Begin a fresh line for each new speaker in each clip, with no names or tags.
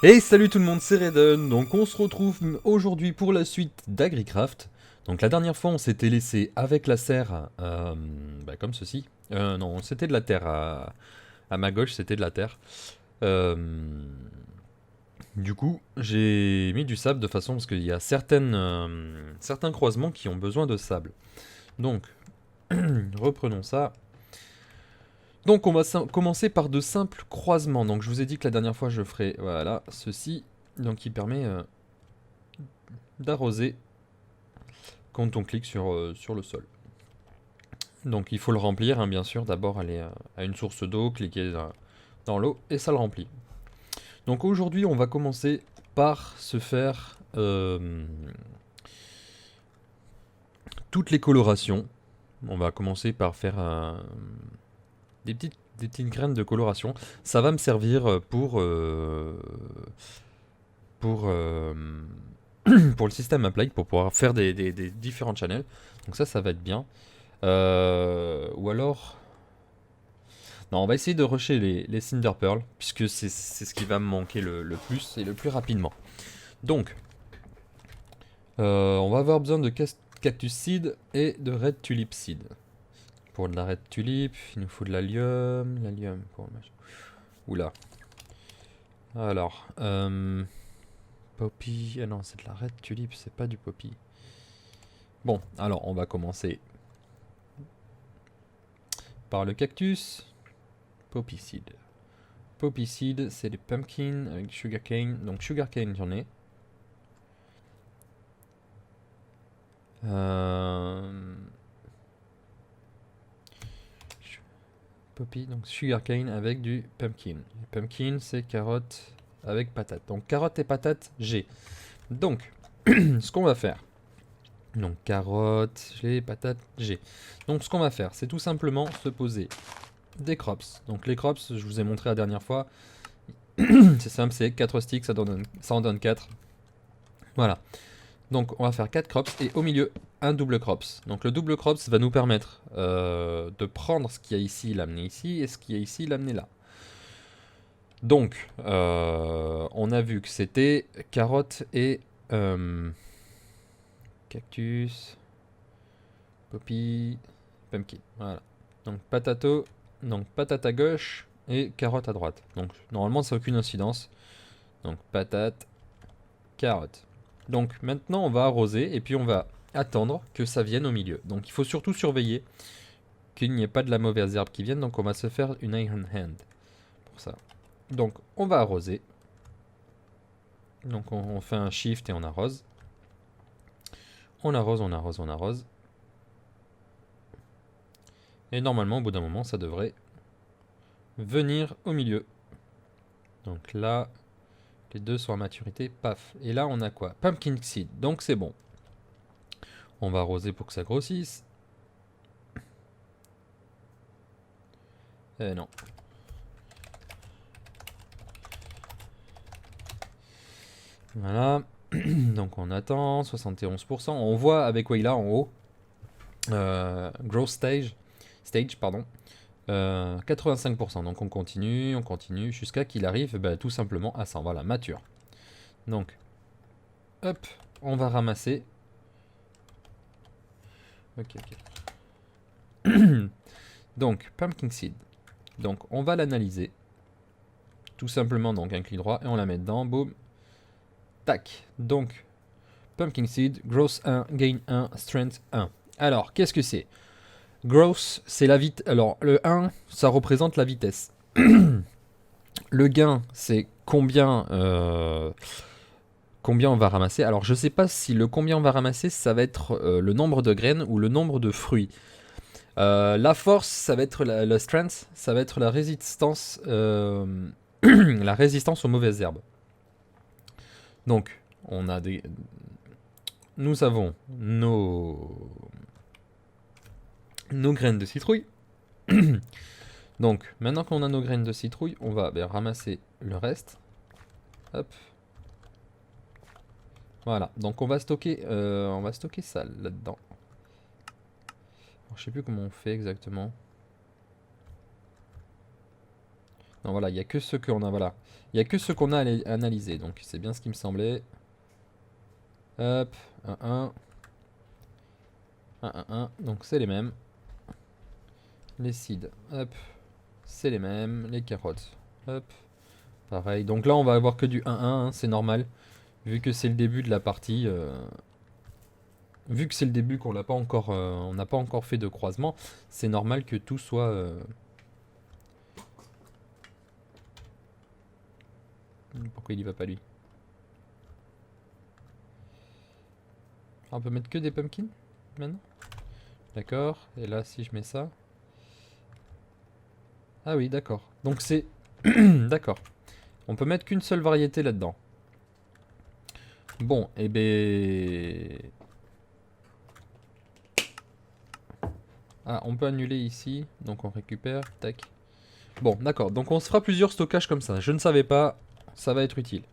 Et salut tout le monde, c'est Redden. Donc on se retrouve aujourd'hui pour la suite d'AgriCraft. Donc la dernière fois on s'était laissé avec la serre comme ceci. Non, c'était de la terre à ma gauche, c'était de la terre. Euh, du coup j'ai mis du sable de façon parce qu'il y a certains croisements qui ont besoin de sable. Donc reprenons ça. Donc on va commencer par de simples croisements. Donc je vous ai dit que la dernière fois je ferai voilà ceci. Donc qui permet d'arroser quand on clique sur le sol. Donc il faut le remplir, hein, bien sûr. D'abord aller à une source d'eau, cliquer dans l'eau et ça le remplit. Donc aujourd'hui on va commencer par se faire toutes les colorations. On va commencer par faire des petites graines de coloration. Ça va me servir pour, pour le système Apply, pour pouvoir faire des différents channels. Donc ça va être bien. Ou alors... Non, on va essayer de rusher les Cinder Pearl, puisque c'est ce qui va me manquer le plus et le plus rapidement. Donc, on va avoir besoin de Cactus Seed et de Red Tulip Seed. Pour de la Red Tulip, il nous faut de l'allium. L'allium pour le machin. Oula. Alors, Poppy... Ah non, c'est de la Red Tulip, c'est pas du Poppy. Bon, alors on va commencer par le cactus. Poppy Seed. Poppy Seed, c'est des pumpkins avec sugarcane. Donc sugarcane, j'en ai. Poppy, donc sugarcane avec du pumpkin. Pumpkin, c'est carotte avec patate. Donc carotte et patate, j'ai. Donc, ce qu'on va faire. Donc carotte, j'ai, patate, j'ai. Donc ce qu'on va faire, c'est tout simplement se poser des crops. Donc les crops, je vous ai montré la dernière fois. C'est simple, c'est 4 sticks, ça en donne 4. Voilà. Donc on va faire 4 crops et au milieu un double crops. Donc le double crops va nous permettre de prendre ce qu'il y a ici, l'amener ici, et ce qu'il y a ici, l'amener là. Donc on a vu que c'était carotte et cactus, poppy, pumpkin. Voilà. Donc patate à gauche et carotte à droite. Donc normalement ça n'a aucune incidence. Donc patate, carotte. Donc maintenant on va arroser et puis on va attendre que ça vienne au milieu. Donc il faut surtout surveiller qu'il n'y ait pas de la mauvaise herbe qui vienne. Donc on va se faire une Iron Hand pour ça. Donc on va arroser. Donc on fait un shift et on arrose. On arrose, on arrose, on arrose. Et normalement au bout d'un moment ça devrait venir au milieu. Donc là, les deux sont à maturité, paf. Et là on a quoi? Pumpkin Seed, donc c'est bon. On va arroser pour que ça grossisse. Non. Voilà. Donc on attend, 71%. On voit avec Wayla en haut. Growth stage pardon. 85%. Donc on continue jusqu'à qu'il arrive tout simplement à 100. Voilà, mature. Donc, hop, on va ramasser. Ok. Donc, pumpkin seed. Donc on va l'analyser. Tout simplement, donc un clic droit et on la met dedans. Boum. Tac. Donc, pumpkin seed, growth 1, gain 1, strength 1. Alors, qu'est-ce que c'est? Growth, c'est la vitesse. Alors, le 1, ça représente la vitesse. Le gain, c'est combien on va ramasser. Alors, je sais pas si le combien on va ramasser, ça va être le nombre de graines ou le nombre de fruits. La force, ça va être la strength, ça va être la résistance, la résistance aux mauvaises herbes. Donc, nous avons nos graines de citrouille. Donc, maintenant qu'on a nos graines de citrouille, on va ramasser le reste. Hop. Voilà. Donc, on va stocker ça là-dedans. Je sais plus comment on fait exactement. Non, voilà, il n'y a que ceux qu'on a, voilà. Il y a que ceux qu'on a analysés, donc c'est bien ce qui me semblait. Hop, 1, 1. 1, 1, 1, donc c'est les mêmes. Les seeds, hop, c'est les mêmes. Les carottes, hop, pareil. Donc là, on va avoir que du 1, 1, hein, c'est normal. Vu que c'est le début de la partie, vu que c'est le début qu'on l'a pas encore, on n'a pas encore fait de croisement, c'est normal que tout soit. Pourquoi il y va pas lui? Ah, on peut mettre que des pumpkins maintenant? D'accord. Et là, si je mets ça. Ah oui, d'accord. Donc c'est. D'accord. On peut mettre qu'une seule variété là-dedans. Bon, et ben. Ah, on peut annuler ici. Donc on récupère. Tac. Bon, d'accord. Donc on se fera plusieurs stockages comme ça. Je ne savais pas. Ça va être utile.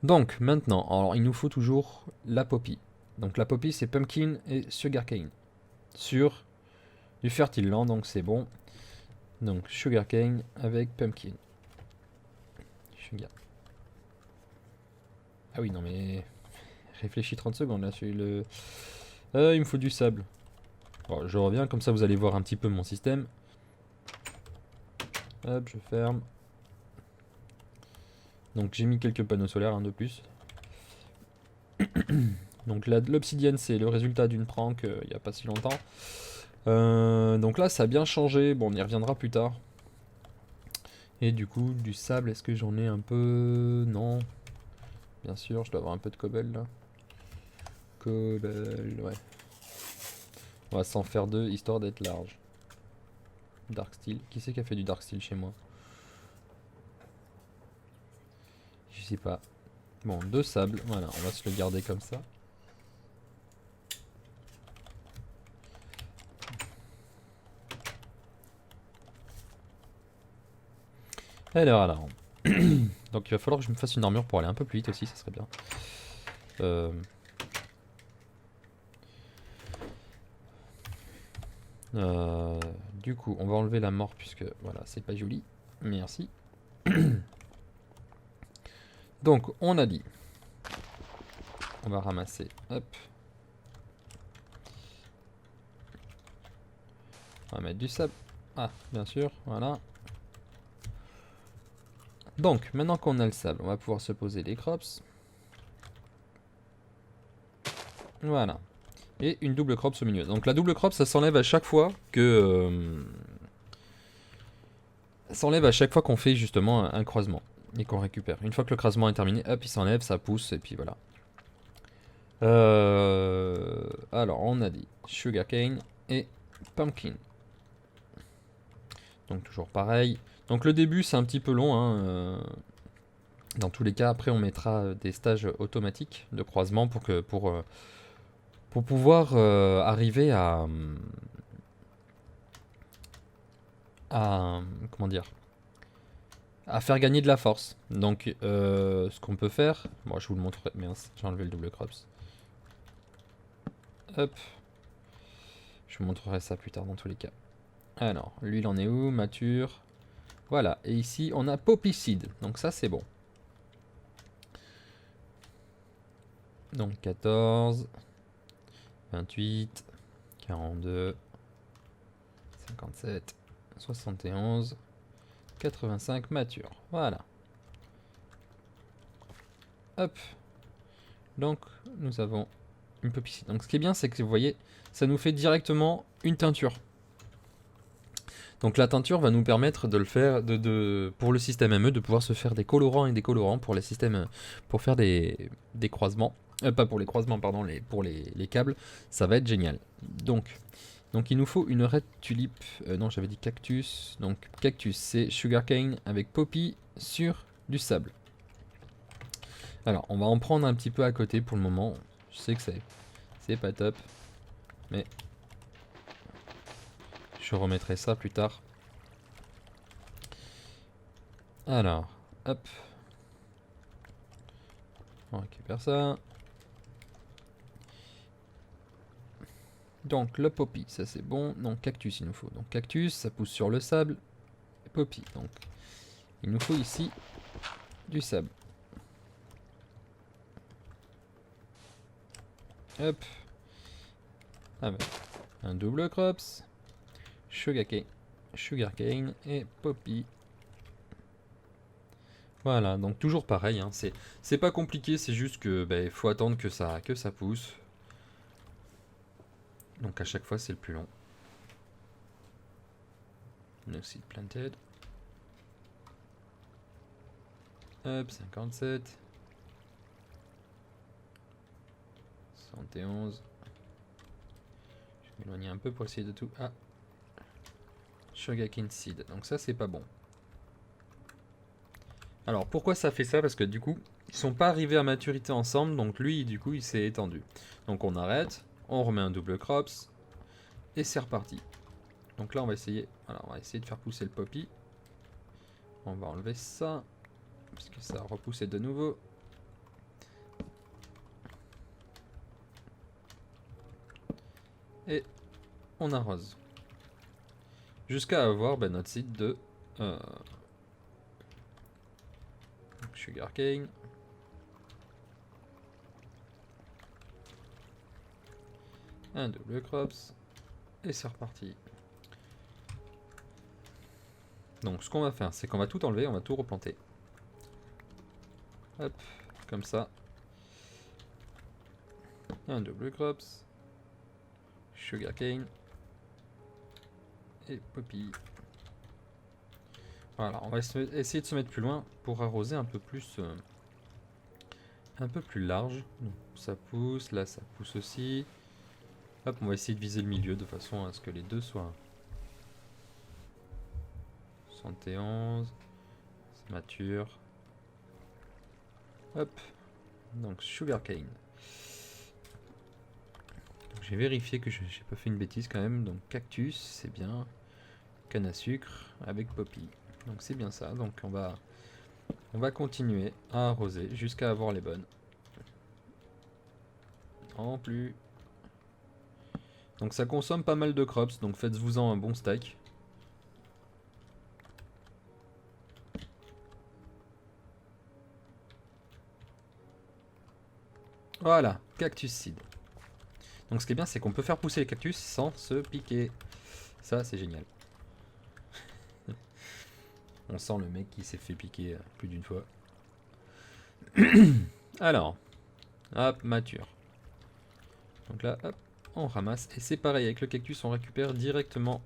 Donc maintenant, alors il nous faut toujours la poppy. Donc la poppy c'est pumpkin et sugarcane. Sur du fertile land, donc c'est bon. Donc sugarcane avec pumpkin. Sugar. Ah oui, non mais. Réfléchis 30 secondes là, sur le. Il me faut du sable. Bon, je reviens, comme ça vous allez voir un petit peu mon système. Hop, je ferme. Donc j'ai mis quelques panneaux solaires, un de plus. Donc l'obsidienne c'est le résultat d'une prank il n'y a pas si longtemps. Donc là ça a bien changé, bon on y reviendra plus tard. Et du coup du sable, est-ce que j'en ai un peu? Non. Bien sûr, je dois avoir un peu de cobble là. Cobble, ouais. On va s'en faire deux histoire d'être large. Dark steel, qui c'est qui a fait du dark steel chez moi? Je sais pas. Bon, deux sables, voilà, on va se le garder comme ça. Alors. Donc il va falloir que je me fasse une armure pour aller un peu plus vite aussi, ça serait bien. Du coup, on va enlever la mort puisque voilà, c'est pas joli. Merci. Donc, on a dit. On va ramasser. Hop. On va mettre du sable. Ah, bien sûr, voilà. Donc, maintenant qu'on a le sable, on va pouvoir se poser les crops. Voilà. Et une double crops au milieu. Donc la double crop, ça s'enlève à chaque fois que... ça s'enlève à chaque fois qu'on fait justement un croisement. Et qu'on récupère. Une fois que le croisement est terminé, hop, il s'enlève, ça pousse, et puis voilà. Alors, on a dit sugarcane et pumpkin. Donc toujours pareil. Donc le début, c'est un petit peu long, hein, dans tous les cas, après on mettra des stages automatiques de croisement pour pouvoir arriver à comment dire, à faire gagner de la force. Donc ce qu'on peut faire, bon je vous le montrerai, mince, j'ai enlevé le double crops. Hop, je vous montrerai ça plus tard dans tous les cas. Alors, lui il en est où? Mature. Voilà, et ici on a Poppyseed, donc ça c'est bon. Donc 14, 28, 42, 57, 71, 85 mature. Voilà. Hop. Donc nous avons une Poppyseed. Donc ce qui est bien, c'est que vous voyez, ça nous fait directement une teinture. Donc la teinture va nous permettre de le faire pour le système ME, de pouvoir se faire des colorants et des colorants pour les systèmes, pour faire des croisements. Pas pour les croisements, pardon, pour les câbles. Ça va être génial. Donc il nous faut une red tulip. Non, j'avais dit cactus. Donc cactus, c'est sugarcane avec poppy sur du sable. Alors, on va en prendre un petit peu à côté pour le moment. Je sais que c'est pas top. Mais je remettrai ça plus tard. Alors, hop. On récupère ça. Donc le poppy, ça c'est bon. Donc cactus il nous faut. Donc cactus, ça pousse sur le sable. Poppy. Donc, il nous faut ici du sable. Hop. Avec un double crops, sugarcane et poppy. Voilà, donc toujours pareil, hein, c'est pas compliqué, c'est juste que il faut attendre que ça pousse. Donc à chaque fois c'est le plus long. No seed planted. Hop, 57. 71. Je vais m'éloigner un peu pour essayer de tout. Ah, sugarcane seed, donc ça c'est pas bon. Alors pourquoi ça fait ça? Parce que du coup, ils sont pas arrivés à maturité ensemble, donc lui du coup il s'est étendu. Donc on arrête, on remet un double crops, et c'est reparti. Donc là on va essayer, voilà, on va essayer de faire pousser le poppy. On va enlever ça, parce que ça a repoussé de nouveau. Et on arrose. Jusqu'à avoir notre site de sugarcane. Un double crops. Et c'est reparti. Donc ce qu'on va faire, c'est qu'on va tout enlever, on va tout replanter. Hop, comme ça. Un double crops. Sugarcane. Et poppy. Voilà, on va essayer de se mettre plus loin pour arroser un peu plus large. Donc, ça pousse, là ça pousse aussi. Hop, on va essayer de viser le milieu de façon à ce que les deux soient 71. C'est mature. Hop. Donc sugarcane. J'ai vérifié que j'ai pas fait une bêtise quand même. Donc cactus, c'est bien. Canne à sucre avec poppy. Donc c'est bien ça. Donc on va continuer à arroser jusqu'à avoir les bonnes. En plus. Donc ça consomme pas mal de crops. Donc faites-vous-en un bon stack. Voilà, cactus seed. Donc ce qui est bien, c'est qu'on peut faire pousser les cactus sans se piquer. Ça, c'est génial. On sent le mec qui s'est fait piquer plus d'une fois. Alors, hop, mature. Donc là, hop, on ramasse. Et c'est pareil, avec le cactus, on récupère directement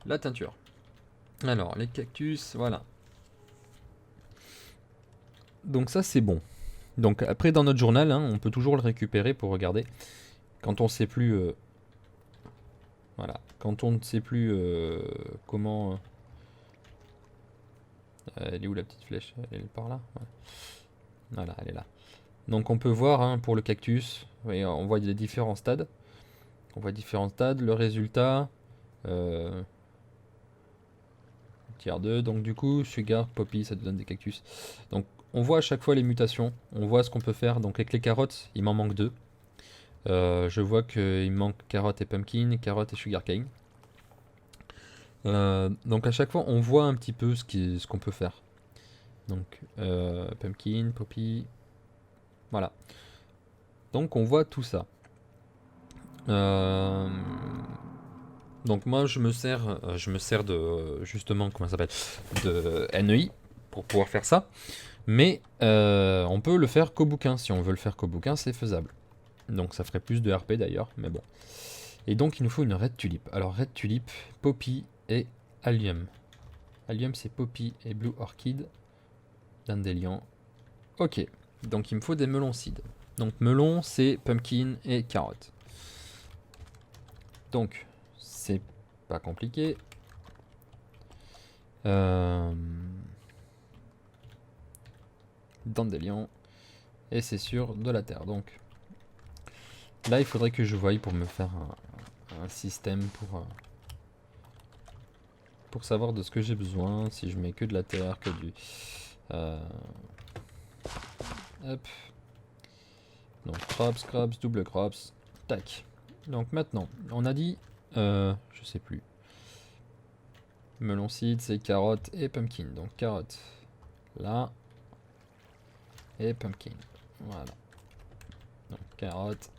la teinture. Alors, les cactus, voilà. Donc ça, c'est bon. Donc après, dans notre journal, hein, on peut toujours le récupérer pour regarder. Quand on sait plus... voilà. Quand on ne sait plus comment... elle est où la petite flèche? Elle est par là, ouais. Voilà, elle est là. Donc on peut voir hein, pour le cactus, voyez, on voit les différents stades. On voit différents stades, le résultat. Tier 2, donc du coup, sugar, poppy, ça te donne des cactus. Donc on voit à chaque fois les mutations, on voit ce qu'on peut faire. Donc avec les carottes, il m'en manque 2. Je vois qu'il me manque carotte et pumpkin, carotte et sugarcane. Donc à chaque fois, on voit un petit peu ce qu'on peut faire. Donc pumpkin, poppy, voilà. Donc on voit tout ça. Donc moi je me sers de justement comment ça s'appelle de NEI pour pouvoir faire ça. Mais on peut le faire qu'au bouquin. Si on veut le faire qu'au bouquin, c'est faisable. Donc ça ferait plus de RP d'ailleurs, mais bon. Et donc il nous faut une red tulip. Alors red tulip, poppy et allium. Allium c'est poppy et blue orchid. Dandelion. Ok. Donc il me faut des melons seed. Donc melon c'est pumpkin et carotte. Donc c'est pas compliqué. Dandelion. Et c'est sur de la terre. Donc là il faudrait que je voie pour me faire un système pour savoir de ce que j'ai besoin. Si je mets que de la terre, que du... hop. Donc crops, double crops. Tac. Donc maintenant, on a dit... je sais plus. Melon seed, c'est carotte et pumpkin. Donc carotte là et pumpkin. Voilà. Donc carotte,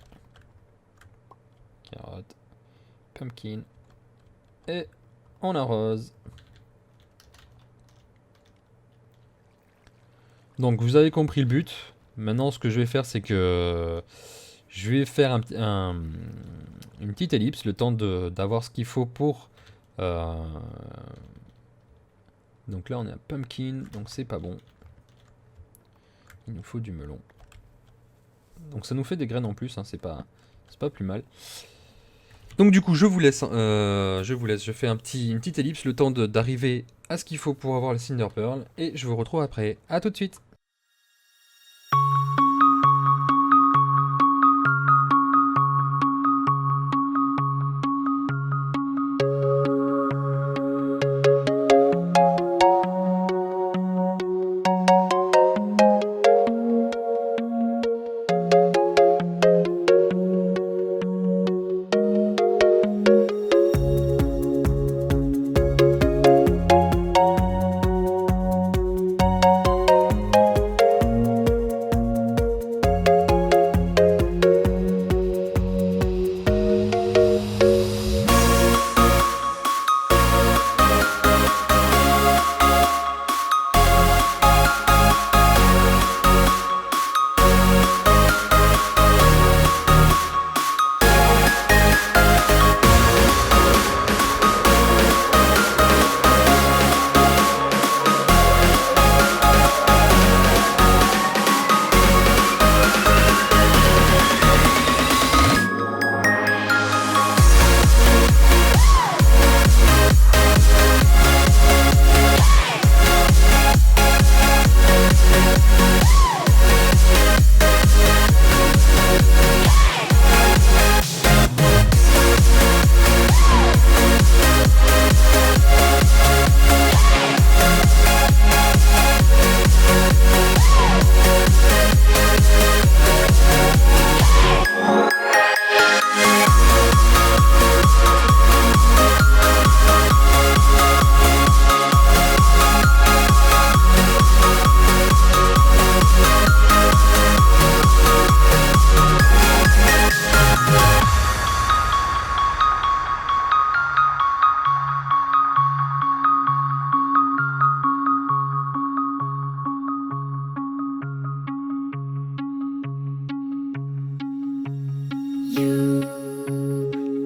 pumpkin et on arrose. Donc vous avez compris le but. Maintenant ce que je vais faire c'est que je vais faire une petite ellipse, le temps d'avoir ce qu'il faut pour... Donc là on est à pumpkin, donc c'est pas bon. Il nous faut du melon. Donc ça nous fait des graines en plus, hein, c'est pas plus mal. Donc du coup je vous laisse, je fais une petite ellipse, le temps d'arriver à ce qu'il faut pour avoir le Cinder Pearl. Et je vous retrouve après, à tout de suite.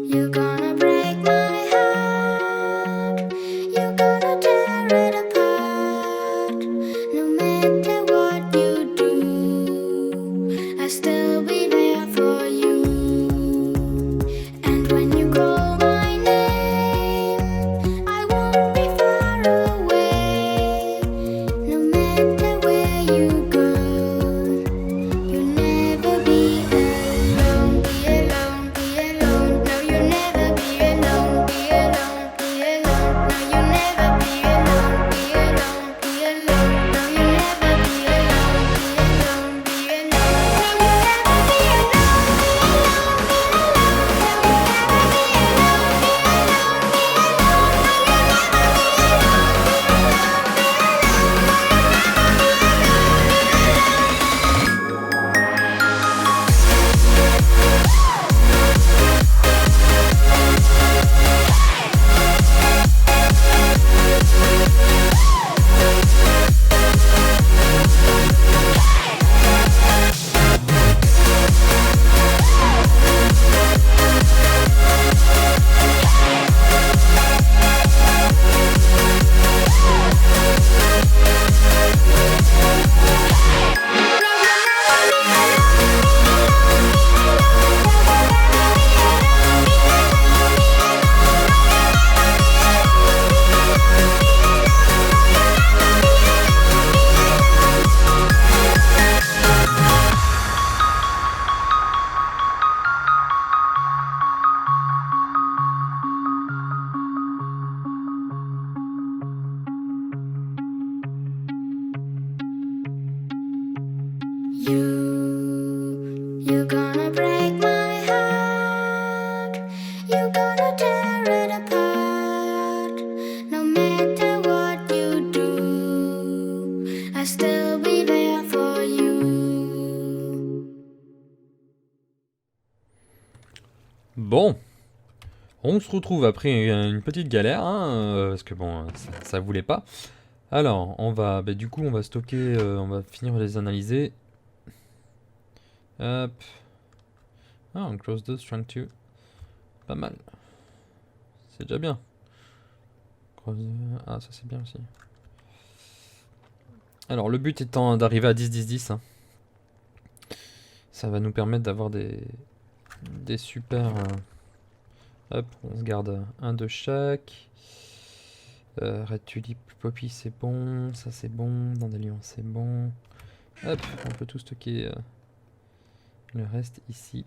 You're gonna break my heart. You're gonna tear it apart. No matter what you do, I'll still be there for you. And when you call my name, I won't be far away. No matter where you go, you'll never be alone. Be alone, be alone. No, you'll never be
Bon, on se retrouve après une petite galère, hein, parce que bon, ça voulait pas. Alors, on va, bah, du coup, on va stocker, on va finir de les analyser. Hop. Ah, on close those, trying to. Pas mal. C'est déjà bien. Ah, ça c'est bien aussi. Alors, le but étant d'arriver à 10-10-10. Hein. Ça va nous permettre d'avoir des super... hop, on se garde un de chaque. Red Tulip, Poppy c'est bon, ça c'est bon, Dandelion c'est bon. Hop, on peut tout stocker le reste ici.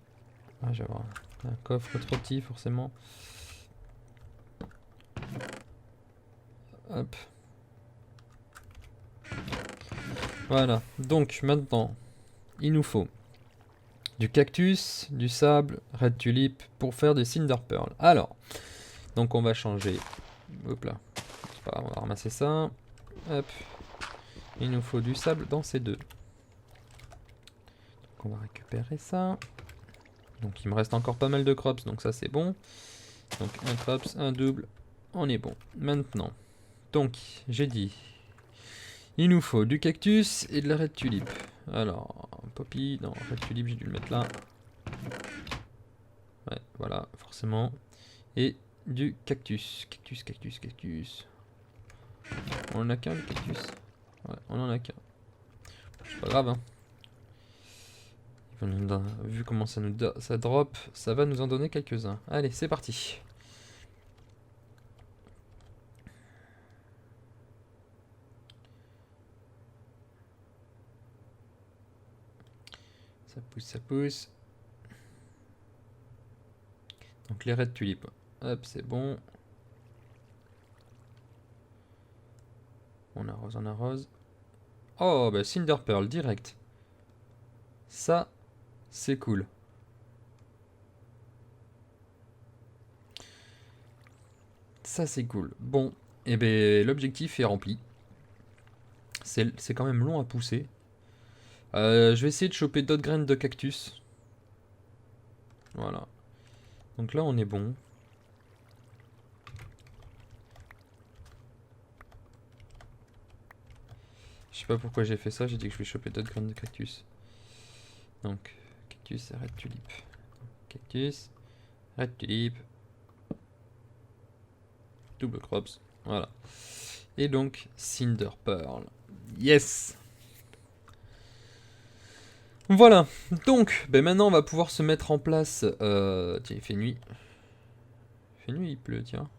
Ah, je vais avoir un coffre trop petit forcément. Hop. Voilà, donc maintenant, il nous faut du cactus, du sable, red tulip pour faire des cinder pearl. Alors, donc on va changer. Hop là, c'est pas grave, on va ramasser ça. Hop, il nous faut du sable dans ces deux. Donc on va récupérer ça. Donc il me reste encore pas mal de crops, donc ça c'est bon. Donc un crops, un double, on est bon. Maintenant, donc j'ai dit, il nous faut du cactus et de la red tulip. Alors, Poppy, non, red tulip, j'ai dû le mettre là. Ouais, voilà, forcément. Et du cactus. Cactus, cactus, cactus. On en a qu'un, le cactus? Ouais, on en a qu'un. C'est pas grave, hein. Vu comment ça drop, ça va nous en donner quelques-uns. Allez, c'est parti. Ça pousse, ça pousse. Donc les red tulip. Hop, c'est bon. On arrose, on arrose. Oh, bah Cinder Pearl, direct. Ça, c'est cool. Ça, c'est cool. Bon, et ben l'objectif est rempli. C'est quand même long à pousser. Je vais essayer de choper d'autres graines de cactus. Voilà. Donc là, on est bon. Je sais pas pourquoi j'ai fait ça, j'ai dit que je vais choper d'autres graines de cactus. Donc, cactus et red tulip. Cactus, red tulip. Double crops. Voilà. Et donc, Cinder Pearl. Yes! Voilà. Donc, ben maintenant, on va pouvoir se mettre en place. Tiens, il fait nuit. Il fait nuit, il pleut, tiens.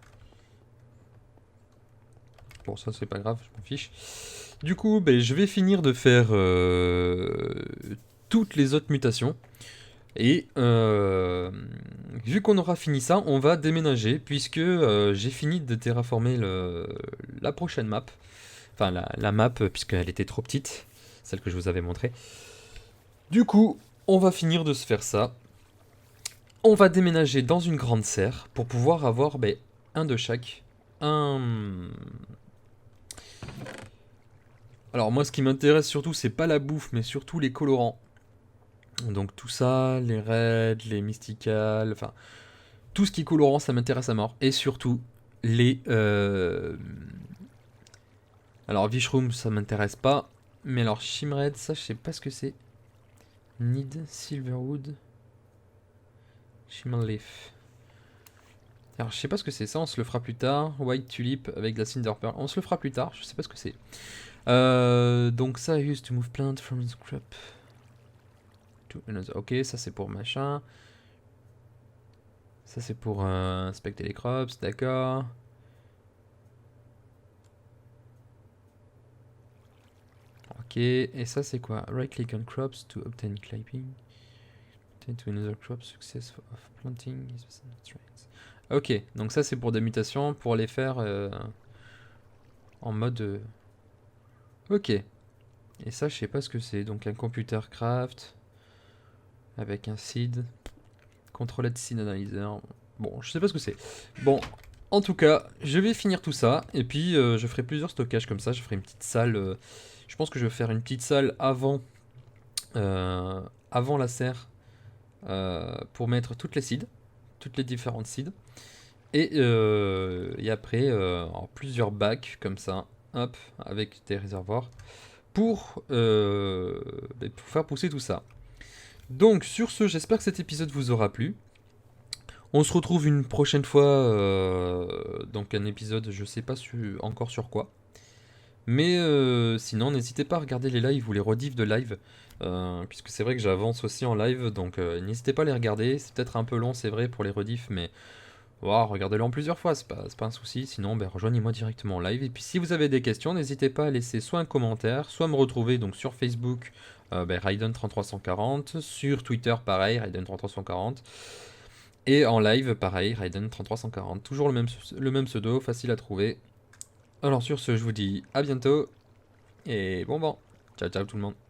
Bon, ça, c'est pas grave, je m'en fiche. Du coup, ben, je vais finir de faire toutes les autres mutations. Et vu qu'on aura fini ça, on va déménager puisque j'ai fini de terraformer la prochaine map. Enfin, la map, puisqu'elle était trop petite, celle que je vous avais montrée. Du coup, on va finir de se faire ça. On va déménager dans une grande serre pour pouvoir avoir ben, un de chaque. Alors moi, ce qui m'intéresse surtout, c'est pas la bouffe, mais surtout les colorants. Donc tout ça, les raids, les mysticales, enfin tout ce qui est colorant, ça m'intéresse à mort. Et surtout les... Alors Wishroom, ça m'intéresse pas. Mais alors Shimred, ça je sais pas ce que c'est. Need, Silverwood, Shimmerleaf. Alors je sais pas ce que c'est, ça on se le fera plus tard. White Tulip avec de la Cinder Pearl, on se le fera plus tard, je sais pas ce que c'est. Donc ça, used to move plant from the crop. Ok, ça c'est pour machin. Ça c'est pour inspecter les crops, d'accord. Ok, et ça c'est quoi? Right click on crops to obtain clipping. Obtain to another crop, success of planting. Ok, donc ça c'est pour des mutations, pour les faire en mode... Ok. Et ça je sais pas ce que c'est, donc un computer craft avec un seed. Contrôle de seed analyzer. Bon, je sais pas ce que c'est. Bon, en tout cas, je vais finir tout ça. Et puis, je ferai plusieurs stockages comme ça. Je ferai une petite salle. Je pense que je vais faire une petite salle avant la serre. Pour mettre toutes les seeds. toutes les différentes seeds. Et après, en plusieurs bacs comme ça, hop, avec des réservoirs, pour faire pousser tout ça. Donc sur ce, j'espère que cet épisode vous aura plu. On se retrouve une prochaine fois, donc un épisode, je sais pas encore sur quoi. Mais sinon, n'hésitez pas à regarder les lives ou les rediffs de live, puisque c'est vrai que j'avance aussi en live, donc n'hésitez pas à les regarder. C'est peut-être un peu long, c'est vrai, pour les rediffs, mais wow, regardez-le en plusieurs fois, c'est pas un souci. Sinon, ben, rejoignez-moi directement en live. Et puis si vous avez des questions, n'hésitez pas à laisser soit un commentaire, soit me retrouver donc sur Facebook, Raiden3340, sur Twitter, pareil, Raiden3340. Et en live, pareil, Raiden3340. Toujours le même pseudo, facile à trouver. Alors sur ce, je vous dis à bientôt. Et bon, ciao ciao tout le monde.